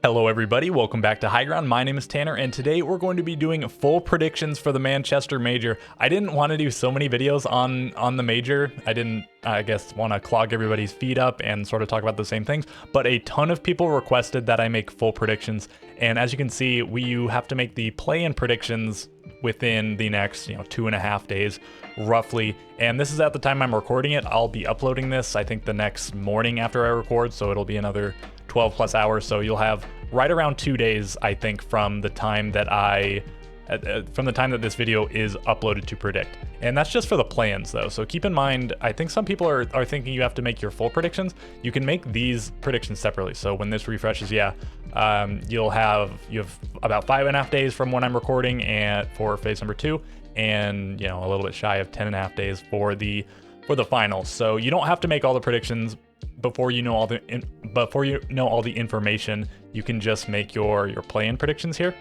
Hello everybody, welcome back to High Ground. My name is Tanner, and today we're going to be doing full predictions for the Manchester Major. I didn't want to do so many videos on the Major. I didn't, I guess, want to clog everybody's feed up and sort of talk about the same things, but a ton of people requested that I make full predictions, and as you can see, you have to make the play-in predictions within the next, 2.5 days, roughly. And this is at the time I'm recording it. I'll be uploading this, I think, the next morning after I record, so it'll be another 12 plus hours. So you'll have right around 2 days, I think, from the time that this video is uploaded to predict. And that's just for the plans though. So keep in mind, I think some people are thinking you have to make your full predictions. You can make these predictions separately. So when this refreshes, you have about 5.5 days from when I'm recording and for phase number 2, and a little bit shy of 10.5 days for the final. So you don't have to make all the predictions before you know all the information. You can just make your play-in predictions here.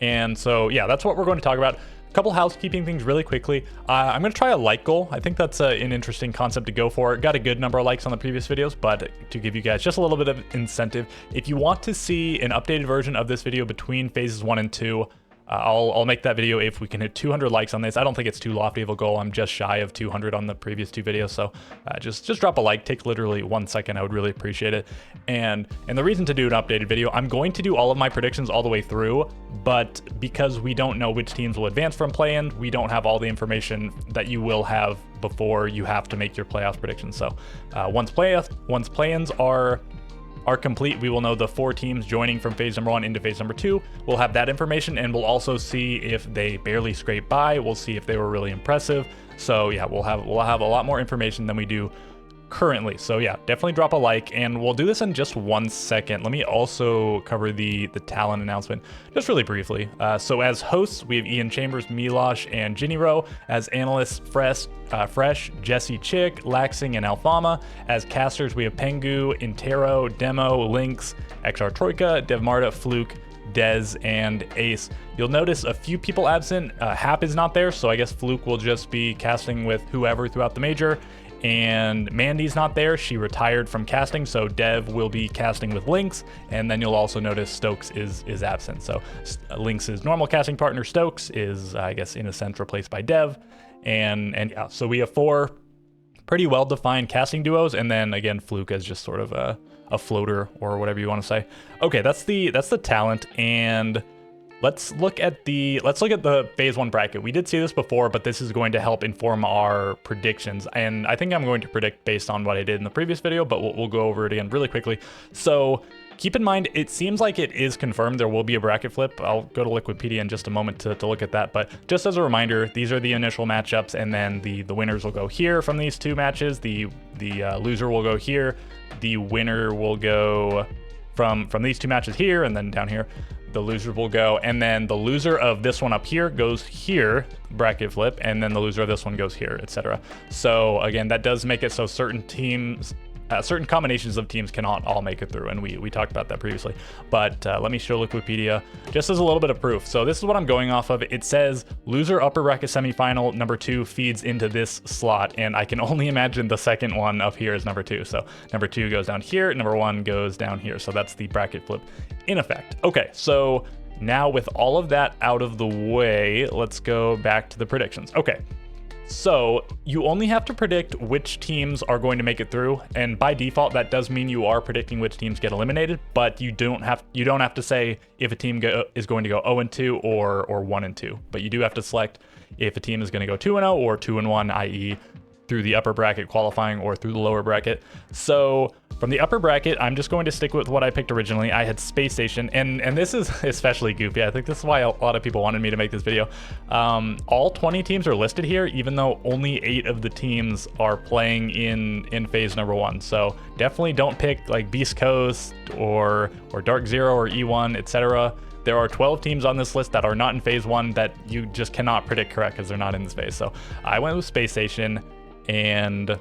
And so yeah, that's what we're going to talk about. A couple housekeeping things really quickly. I'm going to try a like goal. I think that's an interesting concept to go for. Got a good number of likes on the previous videos, but to give you guys just a little bit of incentive, if you want to see an updated version of this video between phases 1 and 2, I'll make that video if we can hit 200 likes on this. I don't think it's too lofty of a goal. I'm just shy of 200 on the previous 2 videos. So just drop a like. Takes literally 1 second. I would really appreciate it. And the reason to do an updated video, I'm going to do all of my predictions all the way through, but because we don't know which teams will advance from play-in, we don't have all the information that you will have before you have to make your playoff predictions. So once play-ins are complete, we will know the 4 teams joining from phase number 1 into phase number 2. We'll have that information, and we'll also see if they barely scrape by. We'll see if they were really impressive. So yeah, we'll have a lot more information than we do currently. So yeah, definitely drop a like, and we'll do this in just 1 second. Let me also cover the talent announcement just really briefly. So as hosts, we have Ian Chambers, Milosh, and Ginny Rowe. As analysts, Fresh, Jesse Chick, Laxing, and Alfama. As casters, we have Pengu, Intero, Demo, Lynx, XR Troika, Devmarta, Fluke, Dez, and Ace. You'll notice a few people absent. Hap is not there, so I guess Fluke will just be casting with whoever throughout the Major. And Mandy's not there. She retired from casting, so Dev will be casting with Lynx. And then you'll also notice Stokes is absent. So Lynx's normal casting partner, Stokes, is, I guess, in a sense replaced by Dev. And yeah, so we have 4 pretty well-defined casting duos, and then again, Fluke as just sort of a floater or whatever you want to say. Okay, that's the talent, and let's look at the phase 1 bracket. We did see this before, but this is going to help inform our predictions. And I think I'm going to predict based on what I did in the previous video, but we'll go over it again really quickly. So keep in mind, it seems like it is confirmed there will be a bracket flip. I'll go to Liquipedia in just a moment to look at that. But just as a reminder, these are the initial matchups, and then the winners will go here from these 2 matches. The loser will go here. The winner will go from these 2 matches here, and then down here. The loser will go, and then the loser of this one up here goes here, bracket flip, and then the loser of this one goes here, etc. So again, that does make it so certain teams, certain combinations of teams cannot all make it through, and we talked about that previously. But let me show Liquipedia just as a little bit of proof. So this is what I'm going off of. It says loser upper bracket semifinal number 2 feeds into this slot, and I can only imagine the second one up here is number 2. So number 2 goes down here, number 1 goes down here. So that's the bracket flip in effect. Okay, so now with all of that out of the way, let's go back to the predictions. Okay. So you only have to predict which teams are going to make it through, and by default that does mean you are predicting which teams get eliminated, but you don't have to say if a team is going to go 0-2 or 1-2, but you do have to select if a team is going to go 2-0 or 2-1, i.e. through the upper bracket qualifying or through the lower bracket. So from the upper bracket, I'm just going to stick with what I picked originally. I had Space Station, and this is especially goofy. I think this is why a lot of people wanted me to make this video. All 20 teams are listed here, even though only 8 of the teams are playing in phase number 1. So definitely don't pick like Beast Coast or Dark Zero or E1, etc. There are 12 teams on this list that are not in phase 1 that you just cannot predict correct because they're not in this phase. So I went with Space Station and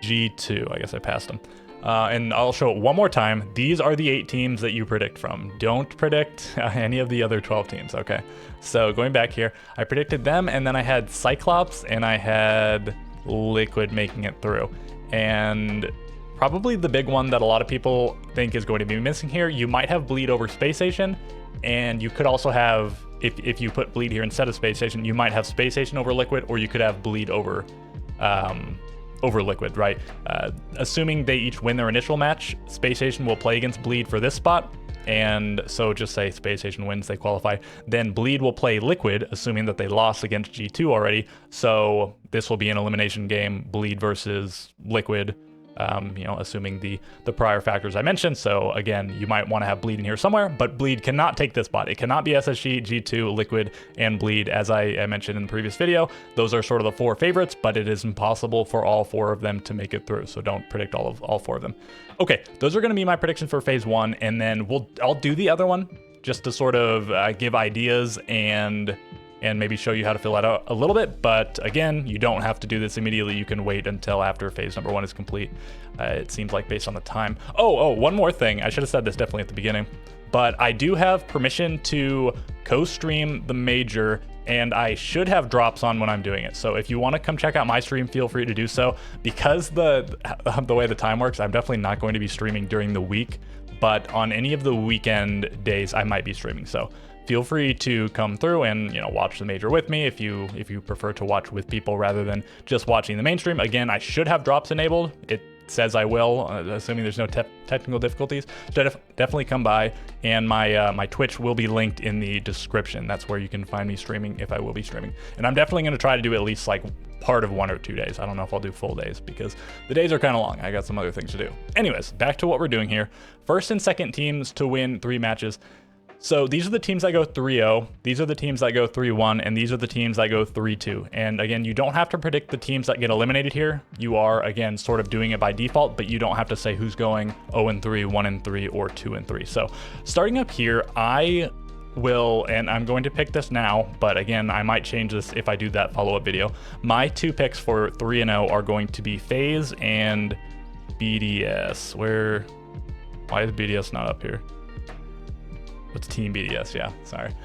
G2. I guess I passed them. And I'll show it one more time. These are the 8 teams that you predict from. Don't predict any of the other 12 teams, okay? So going back here, I predicted them, and then I had Cyclops, and I had Liquid making it through. And Probably the big one that a lot of people think is going to be missing here, you might have bleed over Space Station, and you could also have, if you put bleed here instead of Space Station, you might have Space Station over liquid, or you could have bleed over liquid, right? Assuming they each win their initial match, Space Station will play against bleed for this spot. And so just say Space Station wins, they qualify. Then bleed will play liquid, assuming that they lost against G2 already. So this will be an elimination game, bleed versus liquid. You know, assuming the prior factors I mentioned. So again, you might want to have bleed in here somewhere, but bleed cannot take this spot. It cannot be SSG, G2, liquid, and bleed. As I mentioned in the previous video, those are sort of the 4 favorites, but it is impossible for all 4 of them to make it through. So don't predict all 4 of them. Okay, those are going to be my predictions for phase 1, and then I'll do the other one just to sort of give ideas and maybe show you how to fill that out a little bit. But again, you don't have to do this immediately. You can wait until after phase number 1 is complete. It seems like based on the time. Oh, one more thing. I should have said this definitely at the beginning, but I do have permission to co-stream the major, and I should have drops on when I'm doing it. So if you want to come check out my stream, feel free to do so. Because the way the time works, I'm definitely not going to be streaming during the week, but on any of the weekend days, I might be streaming. So feel free to come through and, you know, watch the major with me if you prefer to watch with people rather than just watching the mainstream. Again, I should have drops enabled. It says I will, assuming there's no technical difficulties. So definitely come by, and my Twitch will be linked in the description. That's where you can find me streaming if I will be streaming. And I'm definitely going to try to do at least like part of 1 or 2 days. I don't know if I'll do full days because the days are kind of long. I got some other things to do. Anyways, back to what we're doing here. First and second teams to win 3 matches. So these are the teams that go 3-0, these are the teams that go 3-1, and these are the teams that go 3-2. And again, you don't have to predict the teams that get eliminated here. You are, again, sort of doing it by default, but you don't have to say who's going 0-3, 1-3, or 2-3. So starting up here, I will, and I'm going to pick this now, but again, I might change this if I do that follow-up video. My 2 picks for 3-0 are going to be FaZe and BDS. Why is BDS not up here? It's Team BDS, yeah, sorry.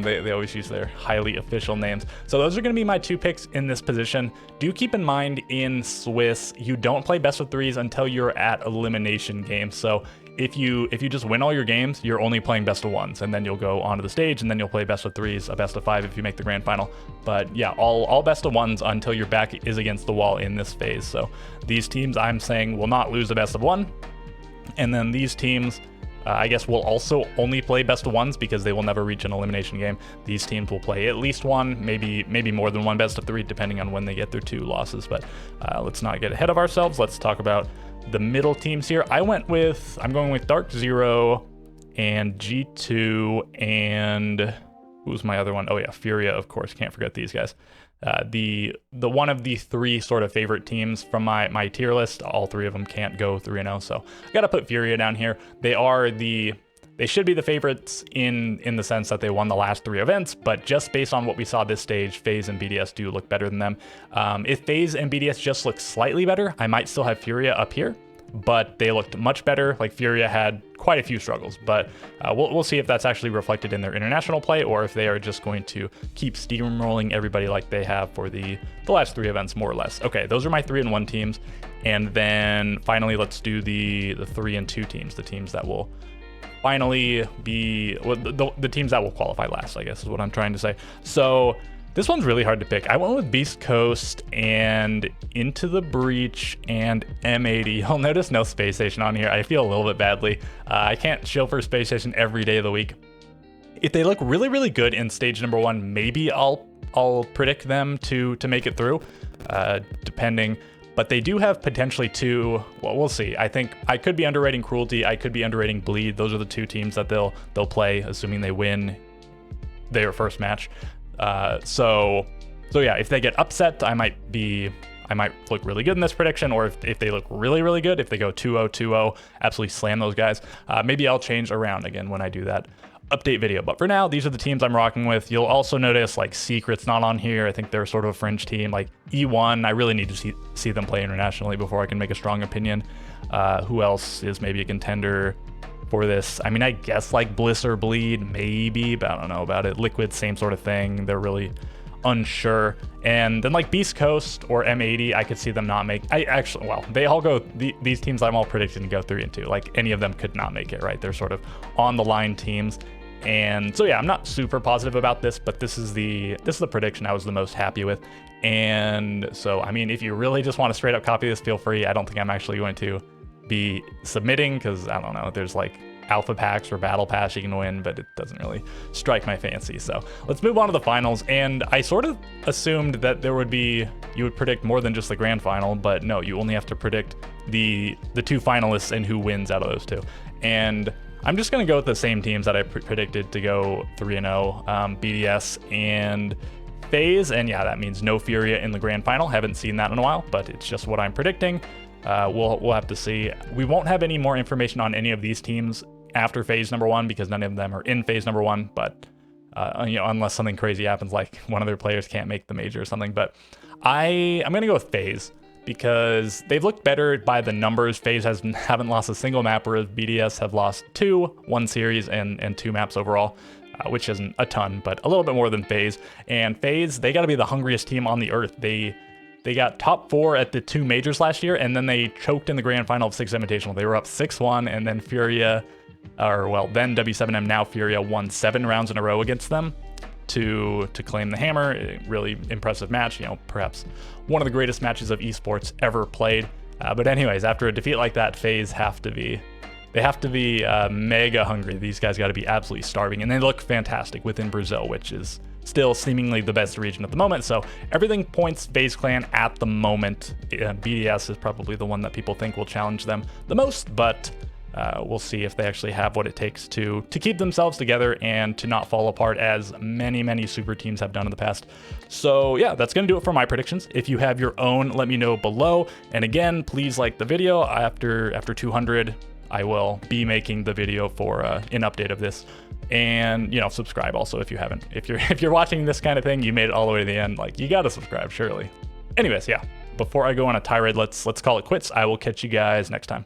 They always use their highly official names. So those are gonna be my 2 picks in this position. Do keep in mind in Swiss, you don't play best of 3s until you're at elimination games. So if you just win all your games, you're only playing best of 1s, and then you'll go onto the stage, and then you'll play best of 3s, a best of 5 if you make the grand final. But yeah, all best of 1s until your back is against the wall in this phase. So these teams, I'm saying, will not lose a best of 1. And then these teams, I guess we'll also only play best of 1s because they will never reach an elimination game. These teams will play at least 1, maybe more than 1 best of 3, depending on when they get their 2 losses. But let's not get ahead of ourselves. Let's talk about the middle teams here. I'm going with Dark Zero and G2 and who's my other one? Oh yeah, Furia, of course. Can't forget these guys. The one of the 3 sort of favorite teams from my tier list. All 3 of them can't go 3-0, so I gotta put Furia down here. They should be the favorites in the sense that they won the last 3 events, but just based on what we saw this stage, FaZe and BDS do look better than them. If FaZe and BDS just look slightly better, I might still have Furia up here, but they looked much better. Like Furia had quite a few struggles, but we'll see if that's actually reflected in their international play or if they are just going to keep steamrolling everybody like they have for the last 3 events, more or less. Okay, those are my 3-1 teams. And then finally, let's do the 3-2 teams, the teams that will finally be, well, the teams that will qualify last, I guess is what I'm trying to say. So this one's really hard to pick. I went with Beast Coast and Into the Breach and M80. You'll notice no Space Station on here. I feel a little bit badly. I can't chill for Space Station every day of the week. If they look really, really good in stage number 1, maybe I'll predict them to make it through, depending. But they do have potentially 2, well, we'll see. I think I could be underrating Cruelty. I could be underrating Bleed. Those are the 2 teams that they'll play, assuming they win their first match. So yeah, if they get upset, I might look really good in this prediction, or if they look really, really good, if they go 2-0, 2-0, absolutely slam those guys. Maybe I'll change around again when I do that update video. But for now, these are the teams I'm rocking with. You'll also notice like Secret's not on here. I think they're sort of a fringe team. Like E1, I really need to see them play internationally before I can make a strong opinion. Who else is maybe a contender for this? I mean, I guess like Bliss or Bleed, maybe, but I don't know about it. Liquid, same sort of thing. They're really unsure. And then like Beast Coast or M80, I could see them not make. Well, they all go. These teams I'm all predicting to go 3-2. Like any of them could not make it, right? They're sort of on the line teams. And so yeah, I'm not super positive about this, but this is the prediction I was the most happy with. And so I mean, if you really just want to straight up copy this, feel free. I don't think I'm actually going to be submitting because I don't know. There's like alpha packs or battle pass you can win, but it doesn't really strike my fancy. So let's move on to the finals. And I sort of assumed that you would predict more than just the grand final, but no, you only have to predict the two finalists and who wins out of those two. And I'm just going to go with the same teams that I predicted to go 3-0, BDS and FaZe. And yeah, that means no Furia in the grand final. Haven't seen that in a while, but it's just what I'm predicting. We'll have to see. We won't have any more information on any of these teams after phase number 1 because none of them are in phase number 1, but unless something crazy happens, like one of their players can't make the major or something. But I'm going to go with FaZe because they've looked better by the numbers. FaZe haven't lost a single map, whereas BDS have lost 2, 1 series and 2 maps overall, which isn't a ton, but a little bit more than FaZe. And FaZe, they got to be the hungriest team on the earth. They got top 4 at the 2 majors last year, and then they choked in the grand final of 6 Invitational. They were up 6-1, and then then W7M, now Furia, won 7 rounds in a row against them to claim the hammer. A really impressive match, perhaps one of the greatest matches of esports ever played. But anyways, after a defeat like that, FaZe have to be mega hungry. These guys got to be absolutely starving, and they look fantastic within Brazil, which is still seemingly the best region at the moment. So everything points FaZe Clan at the moment. BDS is probably the one that people think will challenge them the most, but we'll see if they actually have what it takes to keep themselves together and to not fall apart as many super teams have done in the past. So yeah, that's gonna do it for my predictions. If you have your own, let me know below. And again, please like the video. After 200, I will be making the video for an update of this. And subscribe also if you haven't. If you're watching this kind of thing, you made it all the way to the end, like you gotta subscribe surely. Anyways, yeah, before I go on a tirade, let's call it quits. I will catch you guys next time.